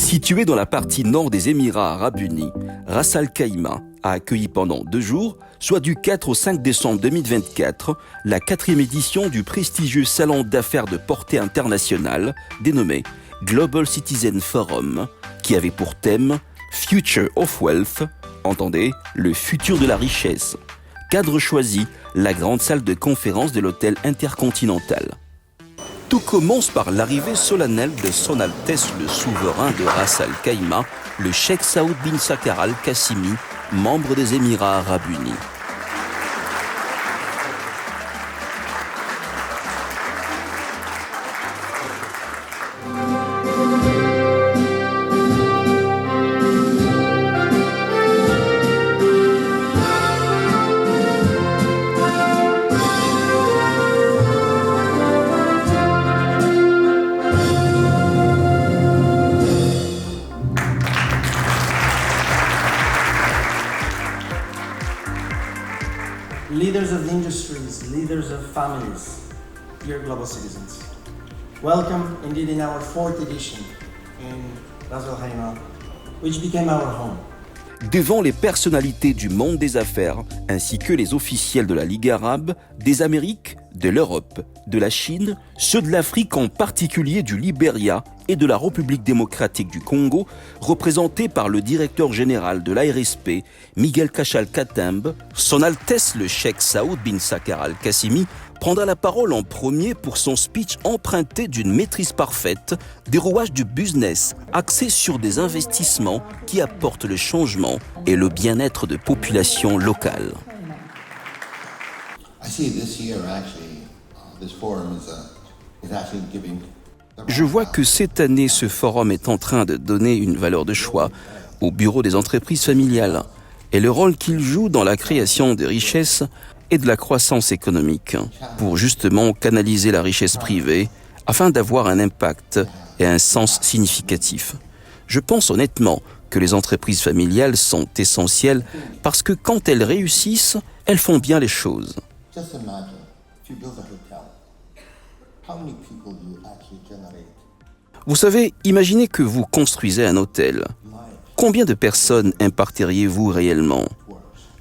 Situé dans la partie nord des Émirats arabes unis, Ras Al Khaimah a accueilli pendant 2 jours, soit du 4 au 5 décembre 2024, la 4e édition du prestigieux salon d'affaires de portée internationale dénommé Global Citizen Forum, qui avait pour thème Future of Wealth, entendez, le futur de la richesse. Cadre choisi, la grande salle de conférence de l'hôtel Intercontinental. Tout commence par l'arrivée solennelle de Son Altesse le souverain de Ras Al Khaimah, le Cheikh Saoud bin Sakkar Al Qassimi, membre des Émirats arabes unis. Leaders of industries, leaders of families, dear global citizens. Welcome indeed in our 4th edition in Ras Al Khaimah, which became our home. Devant les personnalités du monde des affaires, ainsi que les officiels de la Ligue arabe, des Amériques, de l'Europe, de la Chine, ceux de l'Afrique en particulier du Libéria et de la République démocratique du Congo, représentés par le directeur général de l'ARSP, Miguel Cachal Katembe, Son Altesse le Cheikh Saoud bin Sakkar Al Qassimi prendra la parole en premier pour son speech emprunté d'une maîtrise parfaite des rouages du business, axé sur des investissements qui apportent le changement et le bien-être de populations locales. Je vois que cette année, ce forum est en train de donner une valeur de choix au bureau des entreprises familiales et le rôle qu'il joue dans la création des richesses et de la croissance économique pour justement canaliser la richesse privée afin d'avoir un impact et un sens significatif. Je pense honnêtement que les entreprises familiales sont essentielles parce que quand elles réussissent, elles font bien les choses. Vous savez, imaginez que vous construisez un hôtel. Combien de personnes impacteriez-vous réellement ?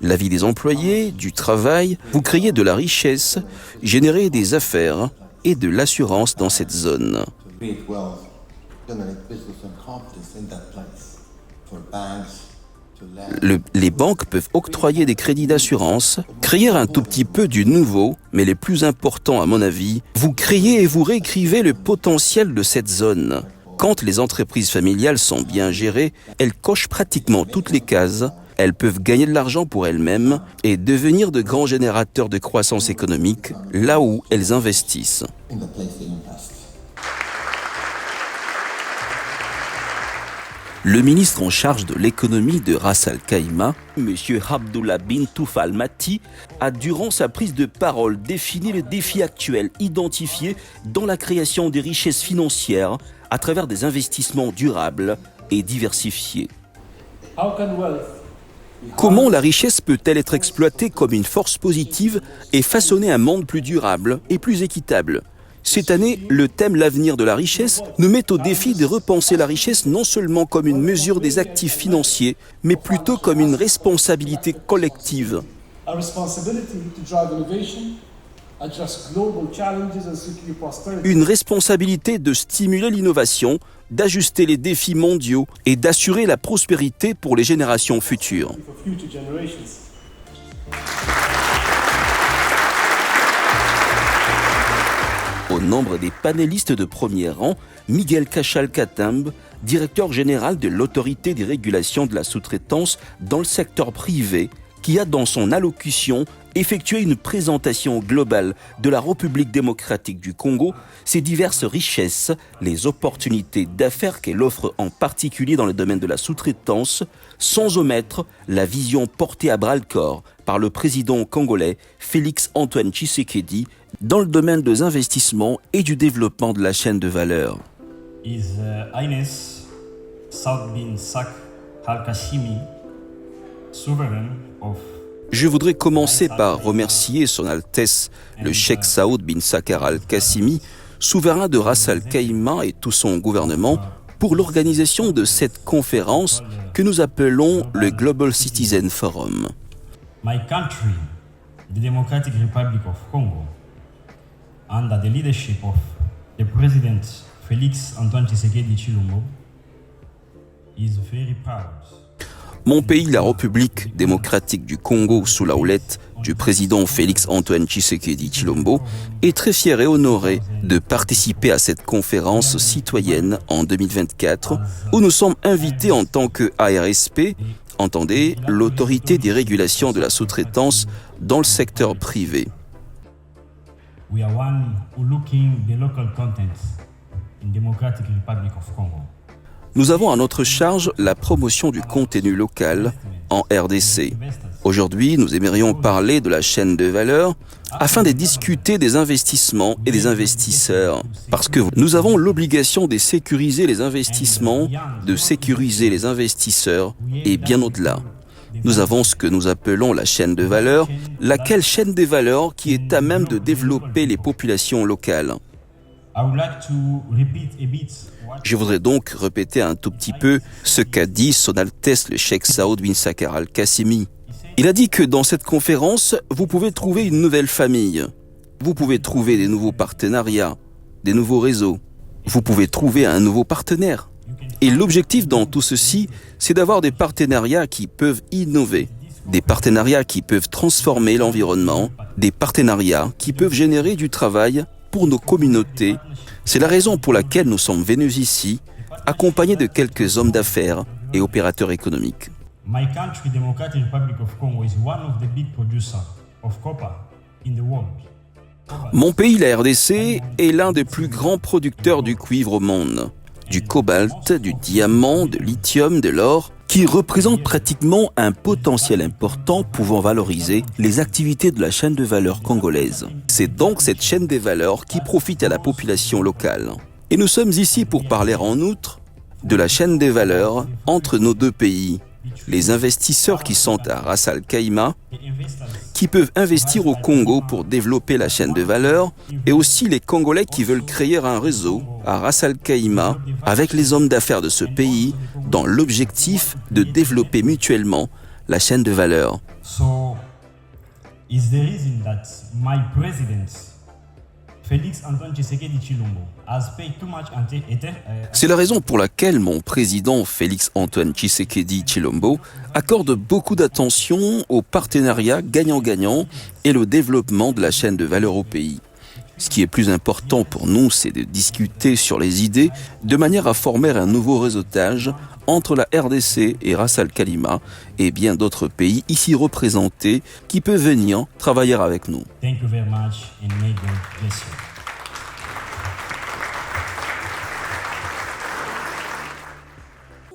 La vie des employés, du travail, vous créez de la richesse, générez des affaires et de l'assurance dans cette zone. Les banques peuvent octroyer des crédits d'assurance, créer un tout petit peu du nouveau, mais les plus importants à mon avis, vous créez et vous réécrivez le potentiel de cette zone. Quand les entreprises familiales sont bien gérées, elles cochent pratiquement toutes les cases, elles peuvent gagner de l'argent pour elles-mêmes et devenir de grands générateurs de croissance économique là où elles investissent. Le ministre en charge de l'économie de Ras Al Khaimah, M. Abdullah bin Toufal Mati, a durant sa prise de parole défini les défis actuels identifiés dans la création des richesses financières à travers des investissements durables et diversifiés. Comment la richesse peut-elle être exploitée comme une force positive et façonner un monde plus durable et plus équitable ? Cette année, le thème « L'avenir de la richesse » nous met au défi de repenser la richesse non seulement comme une mesure des actifs financiers, mais plutôt comme une responsabilité collective. Une responsabilité de stimuler l'innovation, d'ajuster les défis mondiaux et d'assurer la prospérité pour les générations futures. Au nombre des panélistes de premier rang, Miguel Cachal Katembe, directeur général de l'autorité des régulations de la sous-traitance dans le secteur privé, qui a dans son allocution effectué une présentation globale de la République démocratique du Congo, ses diverses richesses, les opportunités d'affaires qu'elle offre en particulier dans le domaine de la sous-traitance, sans omettre la vision portée à bras-le-corps par le président congolais Félix Antoine Tshisekedi dans le domaine des investissements et du développement de la chaîne de valeur. His Highness Saoud bin Sakkar Al Qassimi, sovereign of Je voudrais commencer par remercier Son Altesse, le Cheikh Saoud bin Sakkar Al Qassimi, souverain de Ras Al Khaimah et tout son gouvernement, pour l'organisation de cette conférence que nous appelons le Global Citizen Forum. My country, the Democratic Republic of Congo, under the leadership of the President Félix Antoine Tshisekedi Tshilombo, is very proud. Mon pays, la République démocratique du Congo, sous la houlette du président Félix Antoine Tshisekedi Tshilombo, est très fier et honoré de participer à cette conférence citoyenne en 2024, où nous sommes invités en tant que ARSP, entendez, l'autorité des régulations de la sous-traitance dans le secteur privé. We are one who looking the local content in Democratic Republic of Congo. Nous avons à notre charge la promotion du contenu local en RDC. Aujourd'hui, nous aimerions parler de la chaîne de valeur afin de discuter des investissements et des investisseurs. Parce que nous avons l'obligation de sécuriser les investissements, de sécuriser les investisseurs et bien au-delà. Nous avons ce que nous appelons la chaîne de valeur, laquelle chaîne des valeurs qui est à même de développer les populations locales. Je voudrais donc répéter un tout petit peu ce qu'a dit Son Altesse le Cheikh Saoud bin Sakkar Al-Qassimi. Il a dit que dans cette conférence, vous pouvez trouver une nouvelle famille. Vous pouvez trouver des nouveaux partenariats, des nouveaux réseaux. Vous pouvez trouver un nouveau partenaire. Et l'objectif dans tout ceci, c'est d'avoir des partenariats qui peuvent innover, des partenariats qui peuvent transformer l'environnement, des partenariats qui peuvent générer du travail pour nos communautés. C'est la raison pour laquelle nous sommes venus ici, accompagnés de quelques hommes d'affaires et opérateurs économiques. My country, Democratic Republic of Congo, is one of the big producers of copper in the world. Mon pays, la RDC, est l'un des plus grands producteurs du cuivre au monde. Du cobalt, du diamant, de lithium, de l'or, qui représentent pratiquement un potentiel important pouvant valoriser les activités de la chaîne de valeur congolaise. C'est donc cette chaîne des valeurs qui profite à la population locale. Et nous sommes ici pour parler en outre de la chaîne des valeurs entre nos deux pays. Les investisseurs qui sont à Ras Al Khaimah, qui peuvent investir au Congo pour développer la chaîne de valeur, et aussi les Congolais qui veulent créer un réseau à Ras Al Khaimah avec les hommes d'affaires de ce pays dans l'objectif de développer mutuellement la chaîne de valeur. So, is the reason that my president, Félix Antoine Tshisekedi Tshilombo, has paid too much C'est la raison pour laquelle mon président Félix Antoine Tshisekedi Tshilombo accorde beaucoup d'attention au partenariat gagnant-gagnant et le développement de la chaîne de valeur au pays. Ce qui est plus important pour nous, c'est de discuter sur les idées de manière à former un nouveau réseautage entre la RDC et Ras Al Khaimah et bien d'autres pays ici représentés qui peuvent venir travailler avec nous. Thank you very much and may God bless you.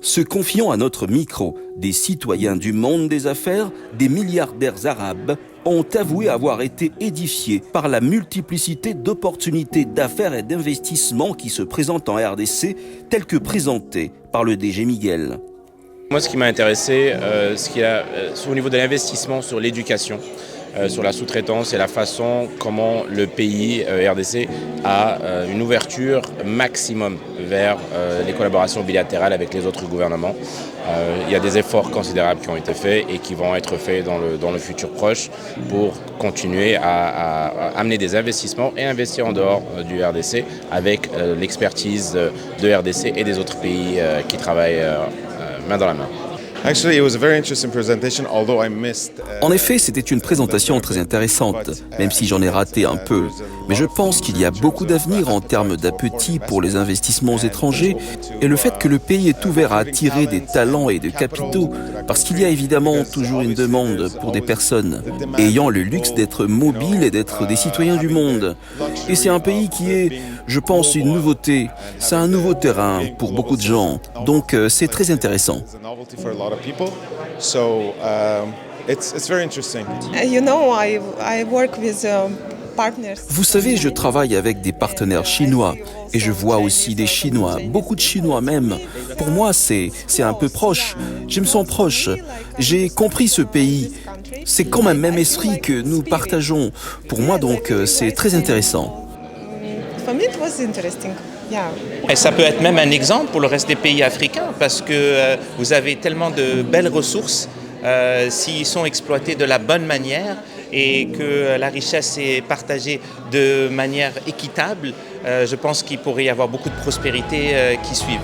Se confiant à notre micro, des citoyens du monde des affaires, des milliardaires arabes ont avoué avoir été édifiés par la multiplicité d'opportunités d'affaires et d'investissements qui se présentent en RDC, telles que présentées par le DG Miguel. Moi, ce qui m'a intéressé, au niveau de l'investissement sur l'éducation, sur la sous-traitance et la façon comment le pays, RDC, a une ouverture maximum vers les collaborations bilatérales avec les autres gouvernements. Il y a des efforts considérables qui ont été faits et qui vont être faits dans le futur proche pour continuer à amener des investissements et investir en dehors du RDC avec l'expertise de RDC et des autres pays qui travaillent main dans la main. En effet, c'était une présentation très intéressante, même si j'en ai raté un peu. Mais je pense qu'il y a beaucoup d'avenir en termes d'appétit pour les investissements étrangers et le fait que le pays est ouvert à attirer des talents et de capitaux, parce qu'il y a évidemment toujours une demande pour des personnes ayant le luxe d'être mobiles et d'être des citoyens du monde. Et c'est un pays qui est, je pense, une nouveauté. C'est un nouveau terrain pour beaucoup de gens. Donc c'est très intéressant. Vous savez, je travaille avec des partenaires chinois et je vois aussi des Chinois, beaucoup de Chinois même. Pour moi, c'est un peu proche. Je me sens proche. J'ai compris ce pays. C'est comme un même esprit que nous partageons. Pour moi, donc, c'est très intéressant. Et ça peut être même un exemple pour le reste des pays africains parce que vous avez tellement de belles ressources s'ils sont exploités de la bonne manière et que la richesse est partagée de manière équitable. Je pense qu'il pourrait y avoir beaucoup de prospérité qui suivent.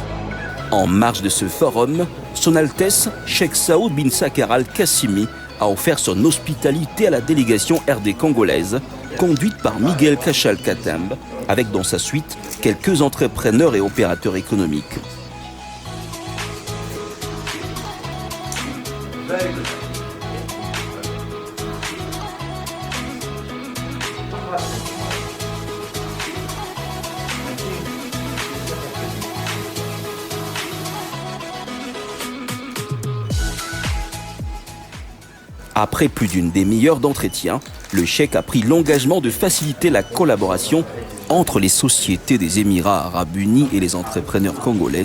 En marge de ce forum, Son Altesse Cheikh Saoud bin Sakhar al-Qassimi a offert son hospitalité à la délégation RD congolaise, conduite par Miguel Cachal Katembe, avec dans sa suite quelques entrepreneurs et opérateurs économiques. Après plus d'une demi-heure d'entretien, le cheikh a pris l'engagement de faciliter la collaboration entre les sociétés des Émirats arabes unis et les entrepreneurs congolais.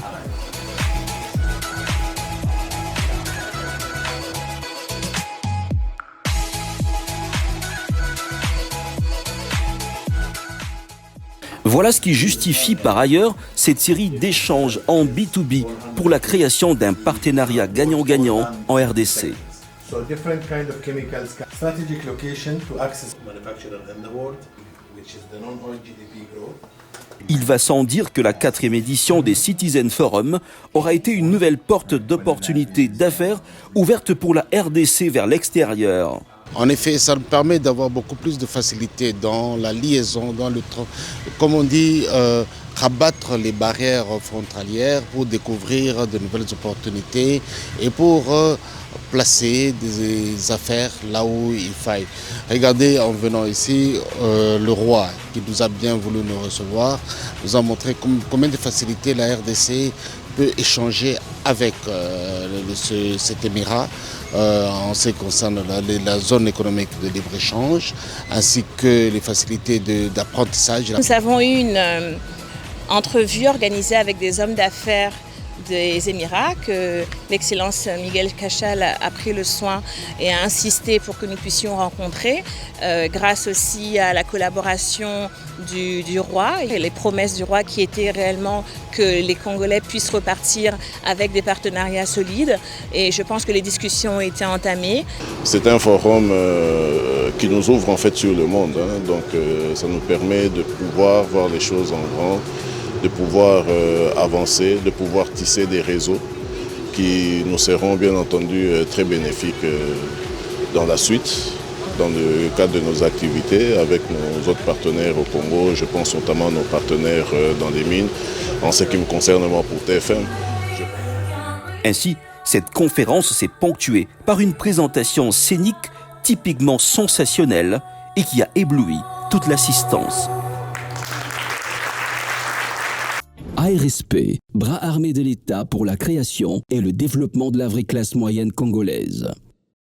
Voilà ce qui justifie par ailleurs cette série d'échanges en B2B pour la création d'un partenariat gagnant-gagnant en RDC. So different kind of chemicals, strategic location to access manufacturer in the world, which is the non-oil GDP growth. Il va sans dire que la 4e édition des Citizen Forum aura été une nouvelle porte d'opportunités d'affaires ouverte pour la RDC vers l'extérieur. En effet, ça nous permet d'avoir beaucoup plus de facilité dans la liaison, dans le comme on dit, rabattre les barrières frontalières pour découvrir de nouvelles opportunités et pour placer des affaires là où il faille. Regardez, en venant ici, le roi qui nous a bien voulu nous recevoir nous a montré combien de facilité la RDC peut échanger avec cet émirat en ce qui concerne la zone économique de libre-échange ainsi que les facilités d'apprentissage. Nous avons eu une entrevue organisée avec des hommes d'affaires des Émirats que l'excellence Miguel Cachal a pris le soin et a insisté pour que nous puissions rencontrer grâce aussi à la collaboration du roi et les promesses du roi qui étaient réellement que les Congolais puissent repartir avec des partenariats solides et je pense que les discussions ont été entamées. C'est un forum qui nous ouvre en fait sur le monde, donc ça nous permet de pouvoir voir les choses en grand, de pouvoir avancer, de pouvoir tisser des réseaux qui nous seront bien entendu très bénéfiques dans la suite, dans le cadre de nos activités avec nos autres partenaires au Congo. Je pense notamment à nos partenaires dans les mines, en ce qui me concerne moi pour TFM. Ainsi, cette conférence s'est ponctuée par une présentation scénique typiquement sensationnelle et qui a ébloui toute l'assistance. ARSP, bras armé de l'État pour la création et le développement de la vraie classe moyenne congolaise.